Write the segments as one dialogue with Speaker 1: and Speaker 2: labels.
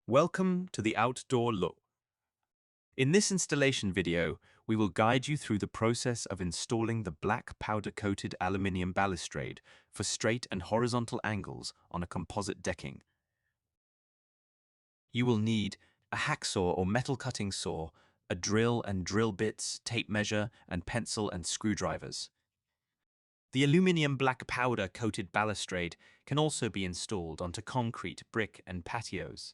Speaker 1: Welcome to the Outdoor Look. In this installation video, we will guide you through the process of installing the black powder-coated aluminium balustrade for straight and horizontal angles on a composite decking. You will need a hacksaw or metal cutting saw, a drill and drill bits, tape measure, and pencil and screwdrivers. The aluminium black powder-coated balustrade can also be installed onto concrete, brick, and patios.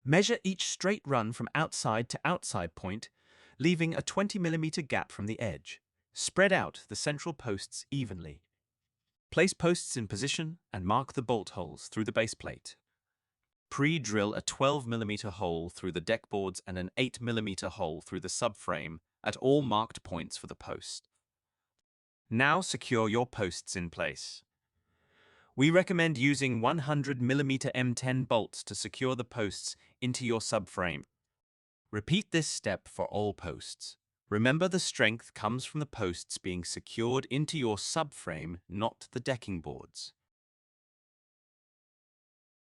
Speaker 1: Measure each straight run from outside to outside point, leaving a 20mm gap from the edge. Spread out the central posts evenly. Place posts in position and mark the bolt holes through the base plate. Pre-drill a 12mm hole through the deck boards and an 8mm hole through the subframe at all marked points for the post. Now secure your posts in place. We recommend using 100mm M10 bolts to secure the posts into your subframe. Repeat this step for all posts. Remember, the strength comes from the posts being secured into your subframe, not the decking boards.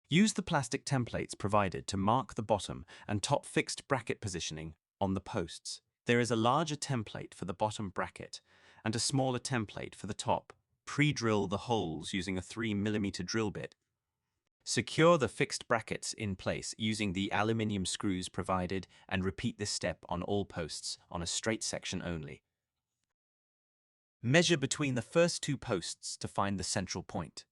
Speaker 1: Use the plastic templates provided to mark the bottom and top fixed bracket positioning on the posts. There is a larger template for the bottom bracket and a smaller template for the top. Pre-drill the holes using a 3mm drill bit. Secure the fixed brackets in place using the aluminium screws provided and repeat this step on all posts on a straight section only. Measure between the first two posts to find the central point.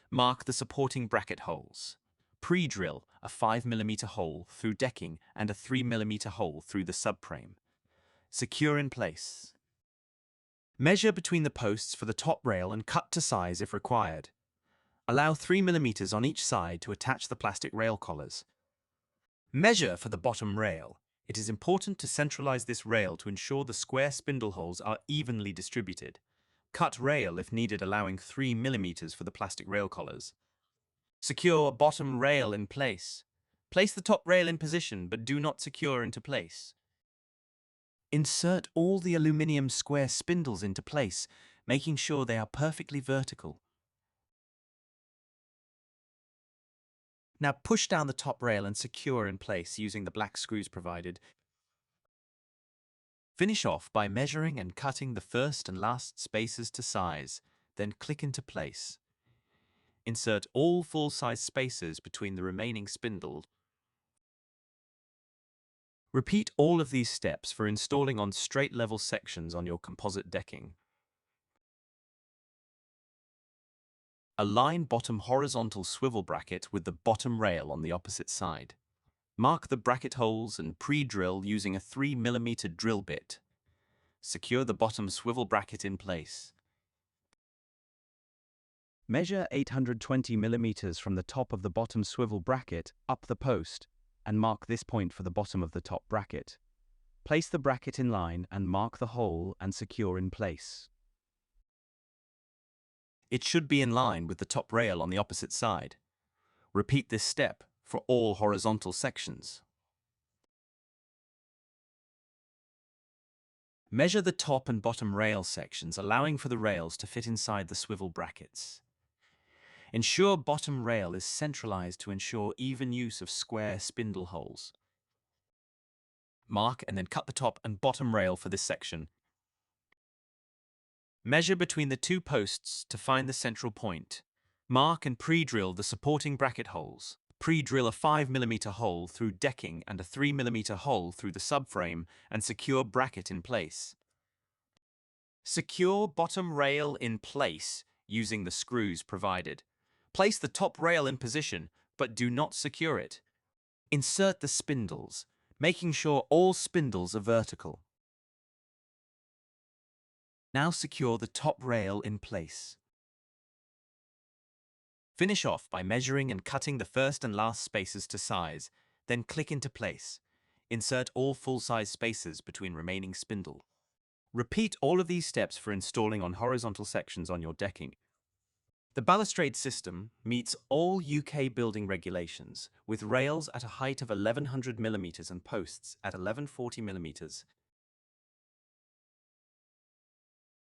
Speaker 1: Mark the supporting bracket holes. Pre-drill a 5mm hole through decking and a 3mm hole through the subframe. Secure in place. Measure between the posts for the top rail and cut to size if required. Allow 3mm on each side to attach the plastic rail collars. Measure for the bottom rail. It is important to centralize this rail to ensure the square spindle holes are evenly distributed. Cut rail if needed, allowing 3mm for the plastic rail collars. Secure bottom rail in place. Place the top rail in position, but do not secure into place. Insert all the aluminium square spindles into place, making sure they are perfectly vertical. Now push down the top rail and secure in place using the black screws provided. Finish off by measuring and cutting the first and last spaces to size, then click into place. Insert all full-size spaces between the remaining spindles. Repeat all of these steps for installing on straight level sections on your composite decking. Align bottom horizontal swivel bracket with the bottom rail on the opposite side. Mark the bracket holes and pre-drill using a 3mm drill bit. Secure the bottom swivel bracket in place. Measure 820mm from the top of the bottom swivel bracket up the post and mark this point for the bottom of the top bracket. Place the bracket in line and mark the hole and secure in place. It should be in line with the top rail on the opposite side. Repeat this step for all horizontal sections. Measure the top and bottom rail sections, allowing for the rails to fit inside the swivel brackets. Ensure bottom rail is centralized to ensure even use of square spindle holes. Mark and then cut the top and bottom rail for this section. Measure between the two posts to find the central point. Mark and pre-drill the supporting bracket holes. Pre-drill a 5mm hole through decking and a 3mm hole through the subframe and secure bracket in place. Secure bottom rail in place using the screws provided. Place the top rail in position, but do not secure it. Insert the spindles, making sure all spindles are vertical. Now secure the top rail in place. Finish off by measuring and cutting the first and last spaces to size, then click into place. Insert all full-size spaces between remaining spindle. Repeat all of these steps for installing on horizontal sections on your decking. The balustrade system meets all UK building regulations, with rails at a height of 1100mm and posts at 1140mm.